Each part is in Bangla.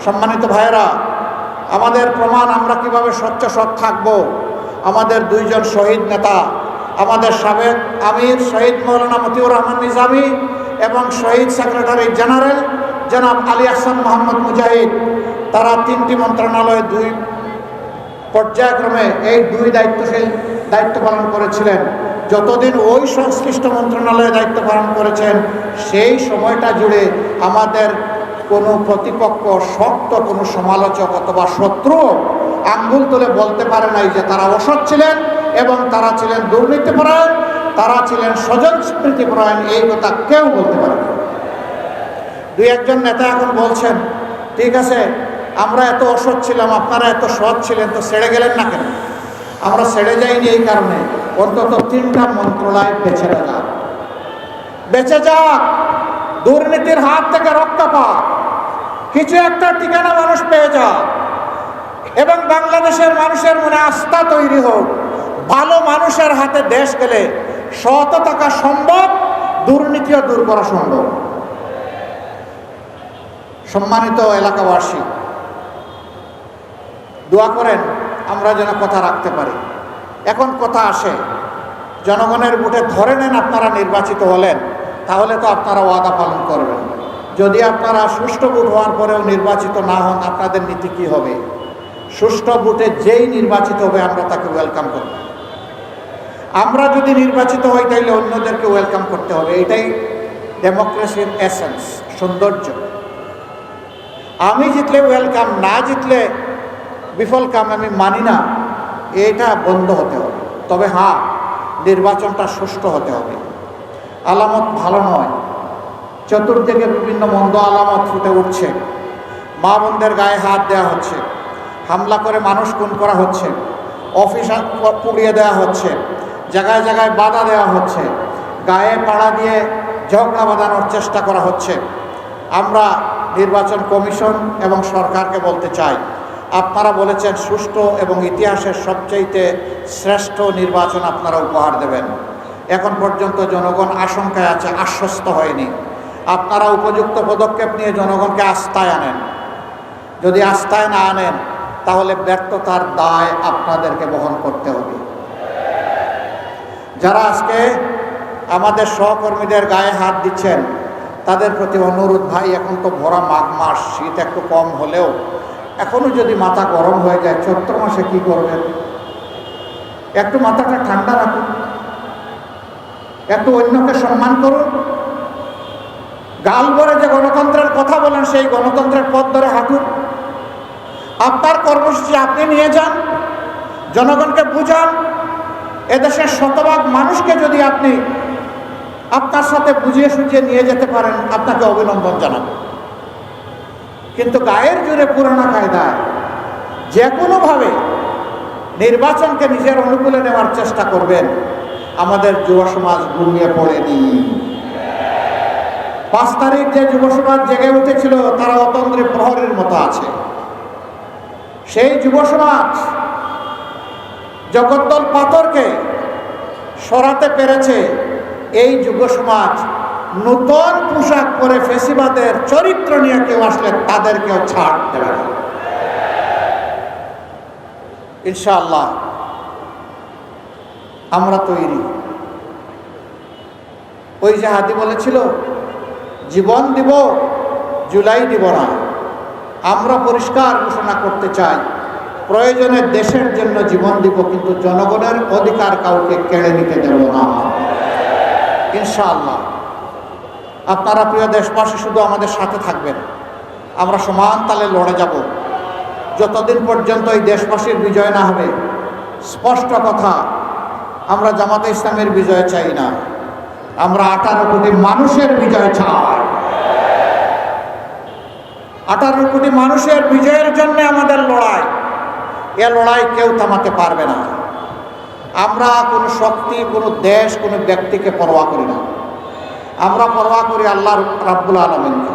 সম্মানিত ভাইয়েরা, আমাদের প্রমাণ আমরা কিভাবে স্বচ্ছ সৎ থাকব। আমাদের দুইজন শহীদ নেতা, আমাদের সাবেক আমির শহীদ মৌলানা মতিউর রহমান নিজামী এবং শহীদ সেক্রেটারি জেনারেল জনাব আলী আহসান মোহাম্মদ মুজাহিদ, তারা 3টি মন্ত্রণালয়ে 2 পর্যায়ক্রমে এই 2 দায়িত্ব পালন করেছিলেন। যতদিন ওই সংশ্লিষ্ট মন্ত্রণালয়ে দায়িত্ব পালন করেছেন, সেই সময়টা জুড়ে আমাদের কোনো প্রতিপক্ষ, শক্ত কোনো সমালোচক অথবা শত্রু আঙ্গুল তুলে বলতে পারে নাই যে তারা অসৎ ছিলেন এবং তারা ছিলেন দুর্নীতিপরায়ণ, তারা ছিলেন স্বজন স্মৃতিপরায়ণ। এই কথা কেউ বলতে পারে না। 2-1 নেতা এখন বলছেন, ঠিক আছে, আমরা এত অসৎ ছিলাম, আপনারা এত সৎ ছিলেন, তো ছেড়ে গেলেন না কেন? আমরা ছেড়ে যাইনি এই কারণে, অন্তত 3টা মন্ত্রণালয় বেঁচে যাক, দুর্নীতির হাত থেকে রক্ষা পাক, কিছু একটা ঠিকানা মানুষ পেয়ে যাক এবং বাংলাদেশের মানুষের মনে আস্থা তৈরি হোক। ভালো মানুষের হাতে দেশ গেলে সৎ থাকা সম্ভব, দুর্নীতিও দূর করা সম্ভব। সম্মানিত এলাকাবাসী, দোয়া করেন আমরা যেন কথা রাখতে পারি। এখন কথা আসে, জনগণের ভোটে ধরে নেন আপনারা নির্বাচিত হলেন, তাহলে তো আপনারা ওয়াদা পালন করবেন। যদি আপনারা সুষ্ঠু ভোট হওয়ার পরেও নির্বাচিত না হন, আপনাদের নীতি কী হবে? সুষ্ঠু ভোটে যেই নির্বাচিত হবে আমরা তাকে ওয়েলকাম করব। আমরা যদি নির্বাচিত হই তাহলে অন্যদেরকে ওয়েলকাম করতে হবে। এটাই ডেমোক্রেসির এসেন্স, সৌন্দর্য। আমি জিতলে ওয়েলকাম, না জিতলে বিফল কাম, আমি মানি না। এটা বন্ধ হতে হবে। তবে হ্যাঁ, নির্বাচনটা সুষ্ঠু হতে হবে। আলামত ভালো নয়, চতুর্দিকে বিভিন্ন মন্দ আলামত ফুটে উঠছে। মা বোনদের গায়ে হাত দেওয়া হচ্ছে, হামলা করে মানুষ খুন করা হচ্ছে, অফিস পুড়িয়ে দেওয়া হচ্ছে, জায়গায় জায়গায় বাধা দেওয়া হচ্ছে, গায়ে পাড়া দিয়ে ঝগড়া বাঁধানোর চেষ্টা করা হচ্ছে। আমরা নির্বাচন কমিশন এবং সরকারকে বলতে চাই, আপনারা বলেছেন সুষ্ঠু এবং ইতিহাসের সবচাইতে শ্রেষ্ঠ নির্বাচন আপনারা উপহার দেবেন। এখন পর্যন্ত জনগণ আশঙ্কায় আছে, আশ্বস্ত হয়নি। আপনারা উপযুক্ত পদক্ষেপ নিয়ে জনগণকে আস্থায় আনেন। যদি আস্থায় না আনেন, তাহলে ব্যর্থতার দায় আপনাদেরকে বহন করতে হবে। যারা আজকে আমাদের সহকর্মীদের গায়ে হাত দিচ্ছেন, তাদের প্রতি অনুরোধ, ভাই এখন তো ভরা মাঘ মাস, শীত একটু কম হলেও এখনও যদি মাথা গরম হয়ে যায়, চৈত্র মাসে কী করবেন? একটু মাথাটা ঠান্ডা রাখুন, একটু অন্যকে সম্মান করুন। গাল ভরে যে গণতন্ত্রের কথা বলেন, সেই গণতন্ত্রের পথ ধরে হাঁটুন। আপনার কর্মসূচি আপনি নিয়ে যান, জনগণকে বুঝান। এদেশের শতভাগ মানুষকে যদি আপনি আপনার সাথে বুঝিয়ে সুঝিয়ে নিয়ে যেতে পারেন, আপনাকে অভিনন্দন জানাবো। কিন্তু গায়ের জোরে পুরানা কায়দায় যে কোনোভাবে নির্বাচনকে নিজের অনুকূলে নেওয়ার চেষ্টা করবেন, আমাদের যুব সমাজ ঘুমিয়ে পড়েনি। 5 তারিখ যে যুব সমাজ জেগে উঠেছিল, তারা অতন্দ্রী প্রহরীর মতো আছে। সেই যুব সমাজ জগদ্দল পাথরকে সরাতে পেরেছে। এই যুব সমাজ নতুন পোশাক পরে ফেসিবাদের চরিত্র নিয়ে কেউ আসলে তাদেরকেও ছাড় দেবে না ইনশাআল্লাহ। আমরা তৈরি। ওই যে হাদি বলেছিল, জীবন দিব, জুলাই দিব না। আমরা পরিষ্কার ঘোষণা করতে চাই, প্রয়োজনে দেশের জন্য জীবন দিব, কিন্তু জনগণের অধিকার কাউকে কেড়ে নিতে দেব না ইনশাআল্লাহ। আপনারা প্রিয় দেশবাসী শুধু আমাদের সাথে থাকবেন, আমরা সমান তালে লড়ে যাব যতদিন পর্যন্ত এই দেশবাসীর বিজয় না হবে। স্পষ্ট কথা, আমরা জামাতে ইসলামের বিজয় চাই না, আমরা 18 কোটি মানুষের বিজয় চাই। 18 কোটি মানুষের বিজয়ের জন্য আমাদের লড়াই। এ লড়াই কেউ থামাতে পারবে না। আমরা কোনো শক্তি, কোনো দেশ, কোনো ব্যক্তিকে পরোয়া করি না। আমরা পরোয়া করি আল্লাহ রাব্বুল আলামিনকে।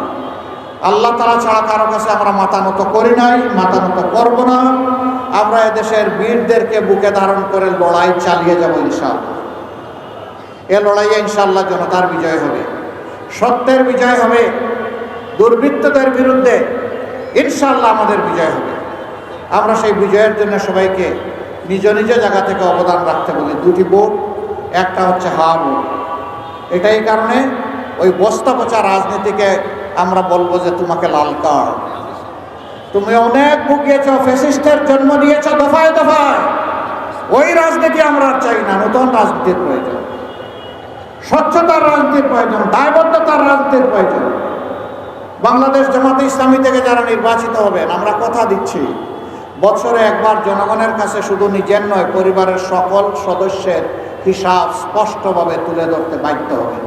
আল্লাহ তাআলা ছাড়া কারো কাছে আমরা মাথা নত করি নাই, মাথা নত করব না। আমরা এদেশের বীরদেরকে বুকে ধারণ করে লড়াই চালিয়ে যাব ইনশাআল্লাহ। এ লড়াইয়ে ইনশাআল্লাহ জনতার বিজয় হবে, সত্যের বিজয় হবে। দুর্বৃত্তদের বিরুদ্ধে ইনশাআল্লাহ আমাদের বিজয় হবে। আমরা সেই বিজয়ের জন্য সবাইকে নিজ নিজ জায়গা থেকে অবদান রাখতে বলি। দুটি ভোট, একটা হচ্ছে হা ভোট। এটাই কারণে ওই বস্তা পচা রাজনীতিকে আমরা বলবো যে তোমাকে লাল কার্ড। তুমি অনেক ভুগিয়েছ, ফ্যাসিস্টের জন্ম দিয়েছ দফায় দফায়। ওই রাজনীতি আমরা আর চাই না। নতুন রাজনীতির প্রয়োজন, স্বচ্ছতার রাজনীতির প্রয়োজন, দায়বদ্ধতার রাজনীতির প্রয়োজন। বাংলাদেশ জামাতে ইসলামী থেকে যারা নির্বাচিত হবেন, আমরা কথা দিচ্ছি বছরে একবার জনগণের কাছে শুধু নিজের নয়, পরিবারের সকল সদস্যের হিসাব স্পষ্টভাবে তুলে ধরতে বাধ্য হবেন।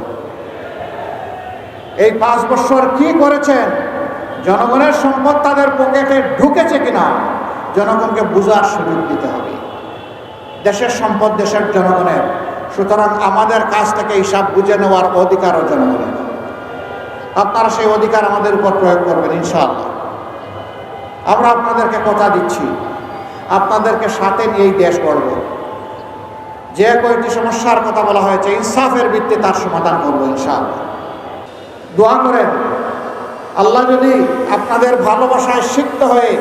এই 5 বছর কি করেছেন, জনগণের সম্পদ তাদের পকেটে ঢুকেছে কিনা জনগণকে বুঝার সুযোগ দিতে হবে। দেশের সম্পদ দেশের জনগণের, সুতরাং আমাদের কাছ থেকে হিসাব বুঝে নেওয়ার অধিকারও জনগণের। আপনারা সেই অধিকার আমাদের উপর প্রয়োগ করবেন ইনশাআল্লাহ। আমরা আপনাদেরকে কথা দিচ্ছি, আপনাদেরকে সাথে নিয়েই দেশ গড়ব। যে কয়েকটি সমস্যার কথা বলা হয়েছে ইনসাফের ভিত্তিতে তার সমাধান করবো ইনশাআল্লাহ। দোয়া করেন আল্লাহ যদি আপনাদের ভালোবাসায় সিক্ত হয়ে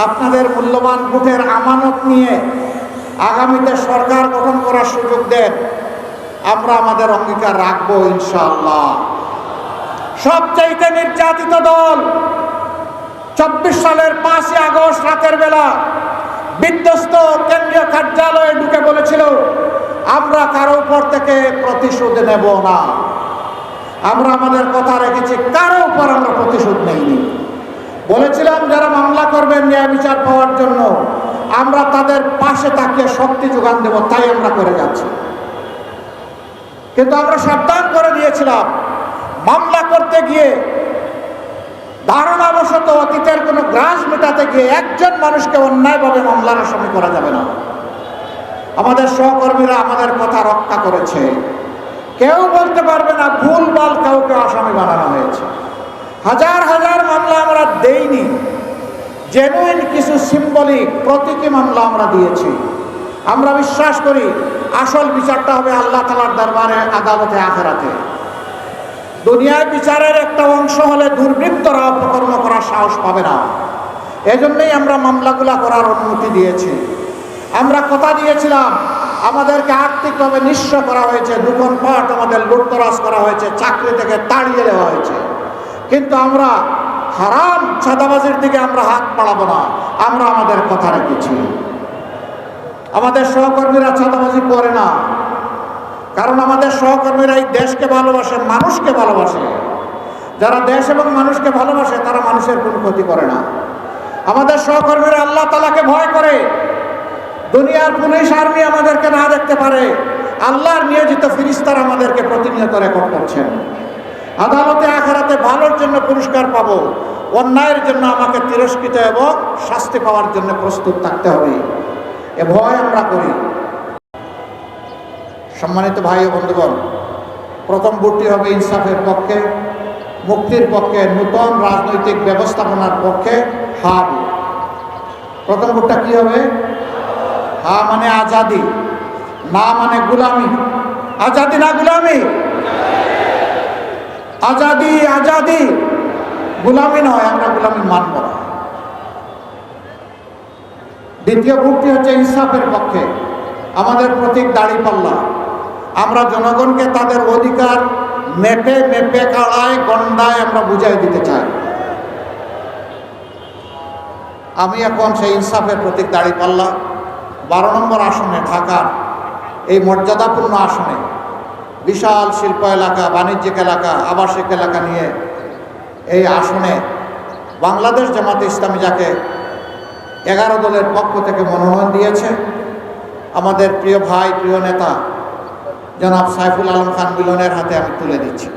আপনাদের মূল্যবান ভোটের আমানত নিয়ে আগামীতে সরকার গঠন করার সুযোগ দেন, আমরা আমাদের অঙ্গীকার রাখবো ইনশাআল্লাহ। সবচাইতে নির্যাতিত দল 24 সালের 5ই আগস্ট রাতের বেলা বিধ্বস্ত কেন্দ্রীয় কার্যালয়ে ঢুকে বলেছিল, আমরা কারো উপর থেকে প্রতিশোধ নেব না। আমরা আমাদের কথা রেখেছি, কারো উপর আমরা প্রতিশোধ নেইনি। বলেছিলাম যারা মামলা করবেন ন্যায় বিচার পাওয়ার জন্য, আমরা তাদের পাশে তাকিয়ে শক্তি যোগান দেব, তাই আমরা করে যাচ্ছি। কিন্তু আমরা সাবধান করে দিয়েছিলাম, মামলা করতে গিয়ে ধারণাবশত অতীতের কোনো গ্রাস মেটাতে গিয়ে একজন মানুষকে অন্যায়ভাবে মামলার আসামি করা যাবে না। আমাদের সহকর্মীরা আমাদের কথা রক্ষা করেছে। কেউ বলতে পারবে না ভুলভাল কাউকে আসামি বানানো হয়েছে। হাজার হাজার মামলা আমরা দেইনি, জেনুইন কিছু সিম্বলিক প্রতীকী মামলা আমরা দিয়েছি। আমরা বিশ্বাস করি আসল বিচারটা হবে আল্লাহ তাআলার দরবারে, আদালতে, আখিরাতে। দুনিয়ার বিচারের একটা অংশ হলে দুর্বৃত্তরা অপকর্ম করার সাহস পাবে না। এজন্যই আমরা মামলাগুলা করার অনুমতি দিয়েছি। আমরা কথা দিয়েছিলাম, আমাদেরকে আর্থিকভাবে নিঃস্ব করা হয়েছে, দোকানপাট আমাদের লুটতরাজ করা হয়েছে, চাকরি থেকে তাড়িয়ে দেওয়া হয়েছে, কিন্তু আমরা হারাম চাঁদাবাজির দিকে আমরা হাত বাড়াবো না। আমরা আমাদের কথা রেখেছি। আমাদের সহকর্মীরা চাঁদাবাজি করে না, কারণ আমাদের সহকর্মীরা এই দেশকে ভালোবাসে, মানুষকে ভালোবাসে। যারা দেশ এবং মানুষকে ভালোবাসে তারা মানুষের কোনো ক্ষতি করে না। আমাদের সহকর্মীরা আল্লাহ তাআলাকে ভয় করে। দুনিয়ার পুলিশ আর্মি আমাদেরকে না দেখতে পারে, আল্লাহর নিয়োজিত ফেরেশতারা আমাদেরকে প্রতিনিয়ত রেকর্ড করছেন। আদালতে আখিরাতে ভালোর জন্য পুরস্কার পাবো, অন্যায়ের জন্য আমাকে তিরস্কৃত এবং শাস্তি পাওয়ার জন্য প্রস্তুত থাকতে হবে। এ ভয় আমরা করি। সম্মানিত ভাই ও বন্ধুগণ, প্রথম ভোটটি হবে ইনসাফের পক্ষে, মুক্তির পক্ষে, নূতন রাজনৈতিক ব্যবস্থাপনার পক্ষে। হা ভোট। প্রথম ভোটটা কি হবে? হা মানে আজাদি, না মানে গুলামি। আজাদি না গুলামি? আজাদি, আজাদি, গুলামি নয়। আমরা গুলামি মানব না। দ্বিতীয় ভোটটি হচ্ছে ইনসাফের পক্ষে। আমাদের প্রতীক দাঁড়িপাল্লা। আমরা জনগণকে তাদের অধিকার মেপে মেপে কাড়ায় গন্ডায় আমরা বুঝাই দিতে চাই। আমি এখন সেই ইনসাফের প্রতীক দাঁড়িপাল্লা 12 নম্বর আসনে, ঢাকার এই মর্যাদাপূর্ণ আসনে, বিশাল শিল্প এলাকা, বাণিজ্যিক এলাকা, আবাসিক এলাকা নিয়ে এই আসনে বাংলাদেশ জামাতে ইসলামী যাকে 11 দলের পক্ষ থেকে মনোনয়ন দিয়েছে, আমাদের প্রিয় ভাই, প্রিয় নেতা জনাব সাইফুল আলম খান মিলনের হাতে আমি তুলে দিচ্ছি।